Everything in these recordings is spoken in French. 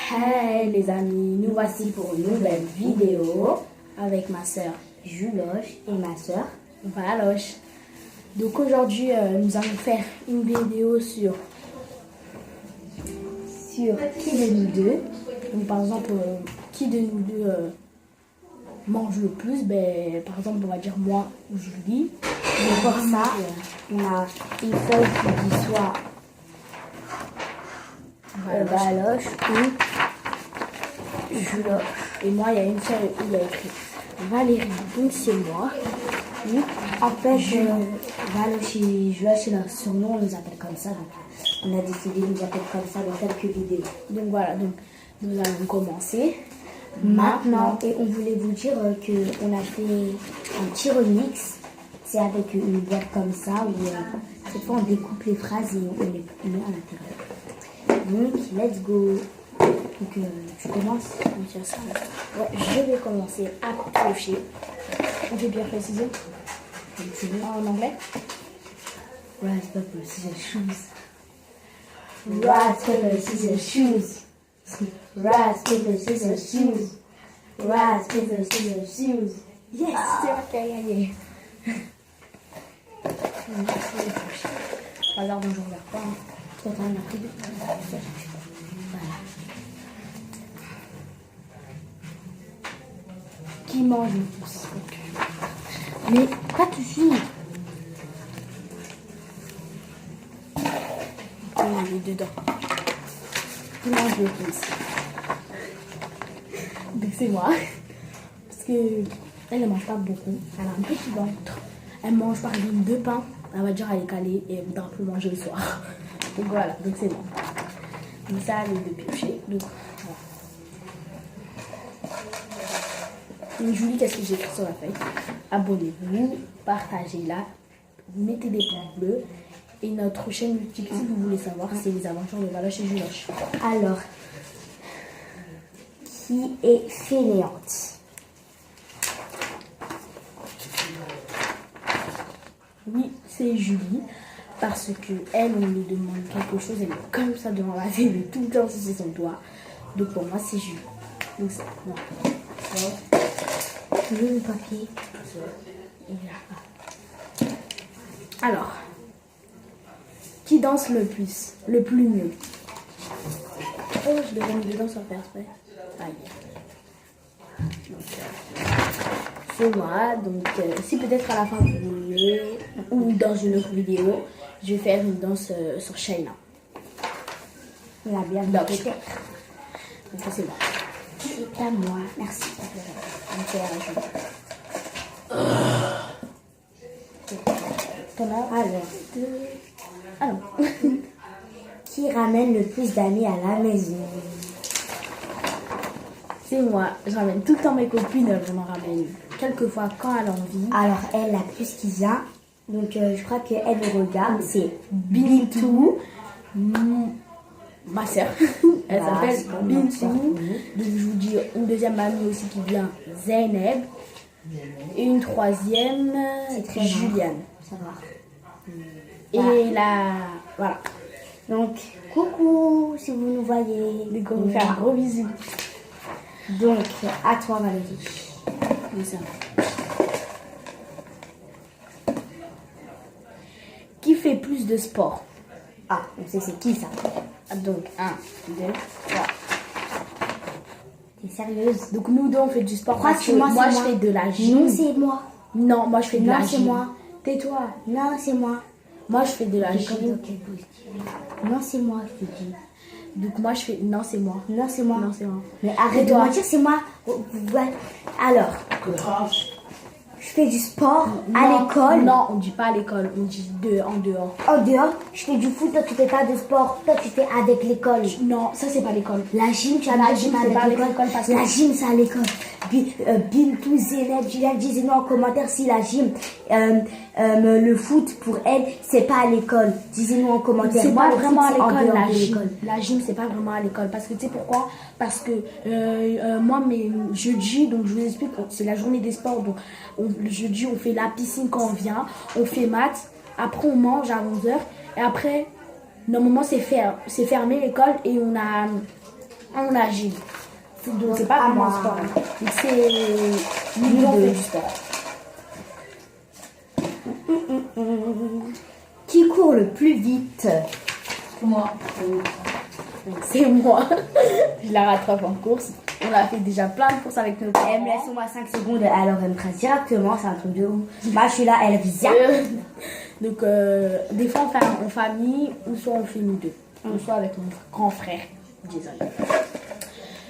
Hey les amis, nous voici pour une nouvelle vidéo avec ma soeur Juloche et ma soeur Valoche. Donc aujourd'hui nous allons faire une vidéo sur qui de nous deux. Donc par exemple qui de nous deux mange le plus. Ben, par exemple on va dire moi ou Julie. Et pour ça, on a une feuille qui dit soit Valoche ou Juloche. Et moi, il y a une feuille où il y a écrit Valérie, donc c'est moi. Oui. En fait, Valoche et Juloche, c'est leur surnom, on les appelle comme ça. Donc, on a décidé de nous appeler comme ça dans quelques vidéos. Donc voilà, donc nous allons commencer Maintenant, et on voulait vous dire qu'on a fait un petit remix. C'est avec une boîte comme ça où cette fois on découpe les phrases et on les met à l'intérieur. Donc, let's go. Donc, tu commences à me dire ça. Ouais, je vais commencer à piocher. On fait bien préciser. En anglais. Rice, paper, scissors, shoes. Rice, paper, scissors, shoes. Rice, paper, scissors, shoes. Rice, paper, scissors, shoes. Yes, c'est moi qui ai gagné. Par hasard, bonjour vers toi. Toi, t'en as pris deux. Voilà. Qui mange le plus? Mais pas tout de suite. On est dedans. Qui mange le plus? Donc c'est moi. Parce que elle ne mange pas beaucoup. Elle a un petit ventre. Elle mange par exemple 2 pains. Elle va dire elle est calée et elle voudra plus manger le soir. Donc voilà, donc c'est moi. Donc ça, elle est de piocher. Donc voilà. Donc Julie, qu'est-ce que j'ai écrit sur la feuille? Abonnez-vous, partagez-la, mettez des pouces bleus. Et notre chaîne YouTube, si vous voulez savoir, c'est les aventures de Valoche et Juloche. Alors, qui est fainéante? Oui, c'est Julie. Parce que elle, on lui demande quelque chose, elle est comme ça devant la télé, tout le temps sur son doigt. Donc pour moi, c'est Julie. Donc c'est moi. Tu veux le papier? Et là. Alors, qui danse le plus? Le plus mieux? Oh, je devais me dedans sans faire exprès. Aïe. Donc, c'est moi. Donc, si peut-être à la fin vous voulez, ou dans une autre vidéo, je vais faire une danse sur Shayna. Il a bien Donc, fait. donc ça, c'est moi. C'est à moi. Merci. Donc, c'est à la Alors, qui ramène le plus d'amis à la maison? C'est moi. Je ramène tout le temps mes copines, je m'en ramène quelquefois quand elle a envie. Alors, elle, la plus qui vient, donc je crois qu'elle le regarde, c'est Bintou. Ma soeur, elle s'appelle Bintou. Donc je vous dis une deuxième amie aussi qui vient, Zeynep. Et une troisième, très Juliane. Ça va. Et là, voilà. Donc, coucou, si vous nous voyez. Donc on vous fait un gros bisou. Donc, à toi Valérie. C'est ça. Qui fait plus de sport? Ah, on sait c'est qui ça? Donc 1, 2, 3. T'es sérieuse? Donc nous deux on fait du sport. Crois-moi, moi je fais de la gym. Non, c'est moi. Non, moi je fais de la Non, gym. c'est moi. Tais-toi. Non, c'est moi. Moi je fais de la gym. Non, c'est moi, je te dis. Donc moi je fais. Non, c'est moi. Non, c'est moi. Non, c'est moi. Mais arrête de mentir, c'est moi. Alors, je fais du sport à l'école. Non, on dit pas à l'école, on dit en dehors. En dehors, je fais du foot, toi tu fais pas de sport. Toi tu fais avec l'école. Non, ça c'est pas l'école. La gym, tu as La la gym, gym c'est pas avec avec l'école. l'école parce que- La gym, c'est à l'école. Bintou, Zeynep, Julian, disez-nous en commentaire si la gym, le foot pour elle, c'est pas à l'école. Disez-nous en commentaire. C'est Moi, pas le vraiment à foot, c'est en l'école dehors la de gym. l'école. La gym c'est pas vraiment à l'école parce que tu sais pourquoi? Parce que moi mes jeudi, donc je vous explique, c'est la journée des sports, donc le jeudi on fait la piscine quand on vient, on fait maths, après on mange à 11h et après normalement c'est fermé l'école et on a On agit. Donc c'est pas vraiment un sport. Hein. Donc c'est nous deux on fait du sport. Qui court le plus vite? Moi. C'est moi. Je la rattrape en course. On a fait déjà plein de courses avec nos parents. Elle me laisse au moins 5 secondes, alors elle me trace directement, c'est un truc de ouf. Moi je suis là, elle vient. Donc des fois on fait en famille, ou soit on fait nous deux. Ou soit avec mon grand frère. Désolé.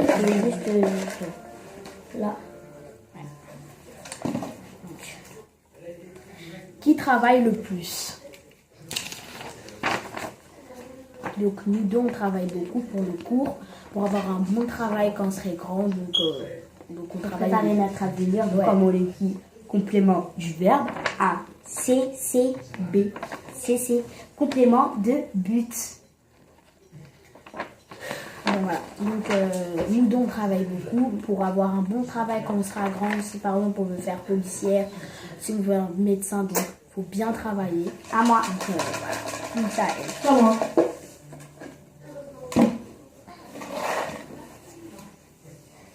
Je vais juste là. Donc, qui travaille le plus? Donc nous deux on travaille beaucoup pour le cours, pour avoir un bon travail quand on serait grand. Donc on travaille. Préparer notre avenir, comme on le dit, complément du verbe A, C, C, B. C, C, complément de but. Bon, voilà. Donc nous deux on travaille beaucoup pour avoir un bon travail quand on sera grand. Si par exemple on veut faire policière, si on veut un médecin, donc il faut bien travailler. À moi. Donc voilà. Donc ça aide. Comment?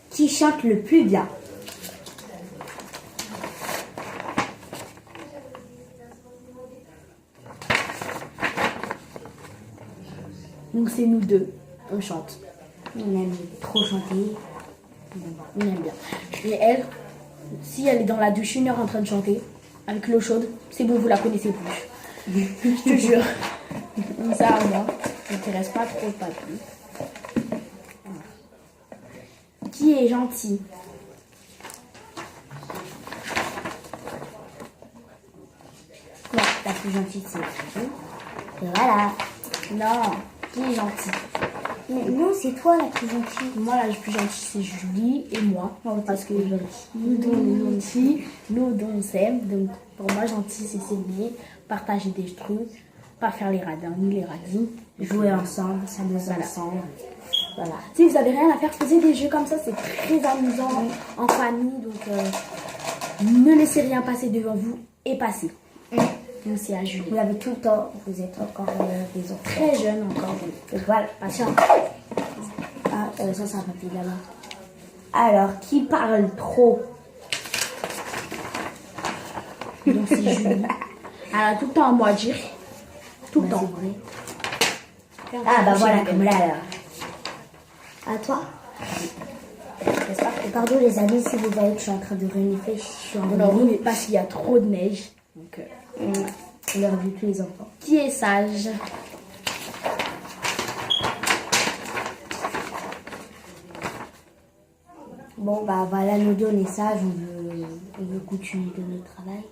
Qui chante le plus bien? Donc c'est nous deux, on chante. On aime trop chanter. On aime bien. Et elle, si elle est dans la douche 1 heure en train de chanter, avec l'eau chaude, c'est bon, vous la connaissez plus. Je te jure. Donc ça, moi, ça m'intéresse pas trop, pas plus. Qui est gentil? Non, la plus gentille c'est elle. Et voilà. Non, qui est gentil? Mais non, c'est toi la plus gentille. Moi, la plus gentille, c'est Julie et moi. Parce que nous deux, on est gentils, nous deux, on s'aime. Donc, pour moi, gentil, c'est s'aimer, partager des trucs, pas faire les radins ni les radines. Jouer ensemble, s'amuser ensemble. Voilà. Si vous avez rien à faire, faisez des jeux comme ça, c'est très amusant en famille. Donc, ne laissez rien passer devant vous et passez. Donc, c'est à Julie. Vous avez tout le temps, vous êtes encore des enfants. Très jeune encore. Donc voilà, patience. Ah, ça, c'est un papier là-bas. Alors, qui parle trop? Donc, c'est Julie. Elle a tout le temps à moi dire. Tout le Bah, temps. c'est vrai. Ah, bah voilà, comme là. À toi. Pardon les amis, si vous voyez que je suis en train de renifler, je suis en Non, mais parce qu'il y a trop de neige. Donc, on a revu tous les enfants. qui est sage? Bon, bah voilà, nous deux on est sages, on veut continuer de notre travail.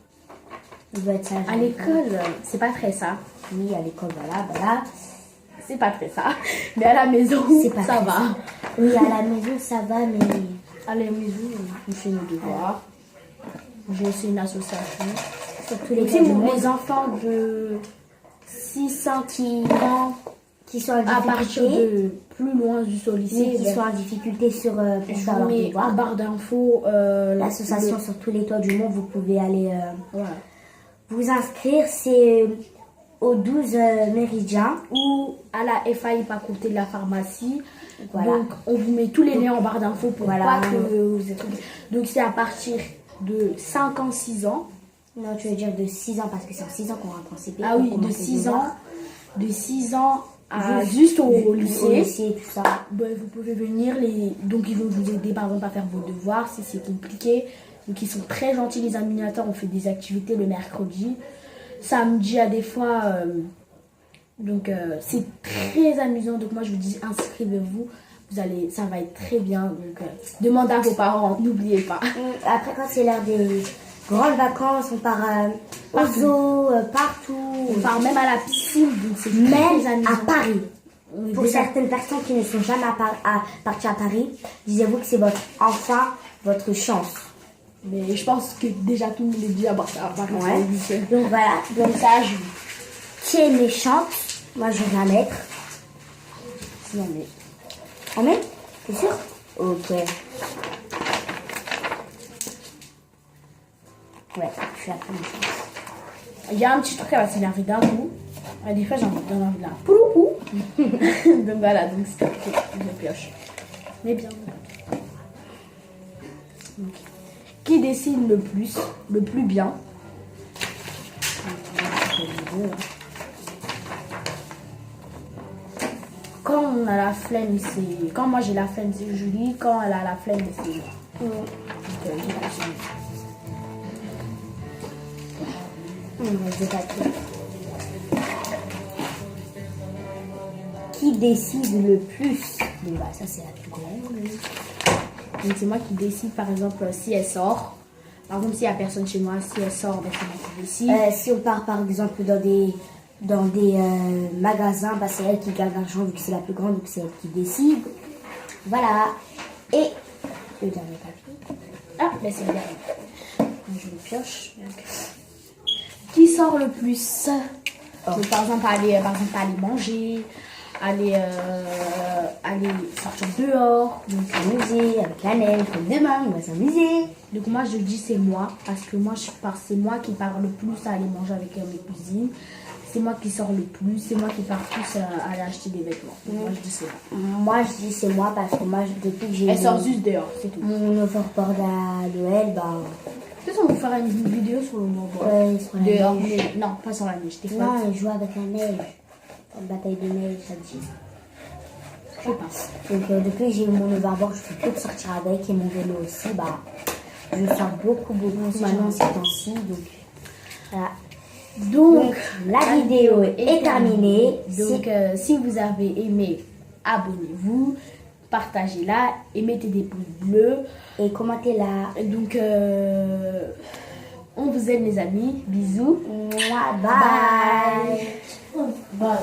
On veut être sage. À l'école, c'est pas très ça. Oui, à l'école, voilà. C'est pas très ça. Mais à la maison, C'est pas ça très va. ça. Oui, à la maison, ça va, mais À la maison, on fait nos devoirs. J'ai aussi une association. surtout les Aussi, cas du monde les enfants de 6-5 ans qui sont en à partir difficulté, de plus loin jusqu'au lycée, qui sont en difficulté sur pour je faire vous leurs mets en devoirs. barre d'infos L'association sur tous les toits du monde, vous pouvez aller voilà. vous inscrire, c'est au 12 Méridien. Ou à la FAI, pas côté de la pharmacie. Voilà. Donc, on vous met tous les liens en barre d'infos pour Voilà. pas que vous êtes... Donc, c'est à partir de 5 ans, 6 ans. Non, tu veux dire de 6 ans, parce que c'est en 6 ans qu'on rentre en CP. Ah oui, qu'on de commence les 6 devoirs. ans. De 6 ans à juste au lycée. Au lycée, tout ça. Ben, vous pouvez venir, donc ils vont vous aider par exemple à faire vos devoirs si c'est compliqué. Donc ils sont très gentils les animateurs, on fait des activités le mercredi. Samedi à des fois, c'est très amusant. Donc moi je vous dis inscrivez-vous, ça va être très bien. Donc demandez à vos parents, n'oubliez pas. Après, quand c'est l'heure des grandes vacances, on part au Partout. zoo, partout. On part même à la piscine, donc c'est Même très amusant. à Paris. On est Pour déjà- certaines personnes qui ne sont jamais parties à Paris, disiez-vous que c'est votre chance. Mais je pense que déjà tout le monde est déjà parti à Paris. Ouais. Donc voilà, Donc ça joue. qui est méchante, moi je vais la mettre. Non mais On met? T'es sûr? Ok. Ouais, je suis la plus méchante. il y a un petit truc, elle va s'énerver d'un coup. Et des fois, j'ai envie de la poulou. Donc voilà, donc c'est ok, je pioche. Mais bien. Donc, qui dessine le plus bien? Quand on a la flemme, c'est... Quand moi j'ai la flemme, c'est Julie. Quand elle a la flemme, c'est moi. Donc, Qui décide le plus? Bon, bah, ça, c'est la plus grande. Donc c'est moi qui décide, par exemple, si elle sort. Par contre, s'il n'y a personne chez moi, si elle sort, ben, c'est moi qui décide. Si on part, par exemple, dans des magasins, bah, c'est elle qui gagne l'argent vu que c'est la plus grande, donc c'est elle qui décide. Voilà. Et le dernier papier. Ah, ben c'est le dernier. Donc, je le pioche. Donc, qui sort le plus? Donc, par exemple, aller manger, aller sortir dehors, Donc s'amuser avec la neige, comme demain, on va s'amuser. Donc moi je dis c'est moi, parce que moi c'est moi qui pars le plus à aller manger avec mes cousines. C'est moi qui sors le plus, c'est moi qui pars plus à aller acheter des vêtements. Donc moi je dis c'est moi. Moi je dis c'est moi parce que moi depuis que j'ai Elle sort juste dehors, c'est tout. mon overboard à Noël, bah... Peut-être on va faire une vidéo sur le overboard. Ouais, sur la Dehors, neige. mais non, pas sur la neige. T'es Non, elle joue avec la neige. Une bataille de neige, ça dit. Je sais pas. Donc depuis que j'ai eu mon overboard, je fais que de sortir avec et mon vélo aussi, bah... Je sors beaucoup maintenant ces temps-ci, donc... Voilà. Donc, la vidéo est terminée. Donc, si vous avez aimé, abonnez-vous, partagez-la et mettez des pouces bleus. Et commentez-la. Donc, on vous aime les amis. Bisous. Bye. Bye.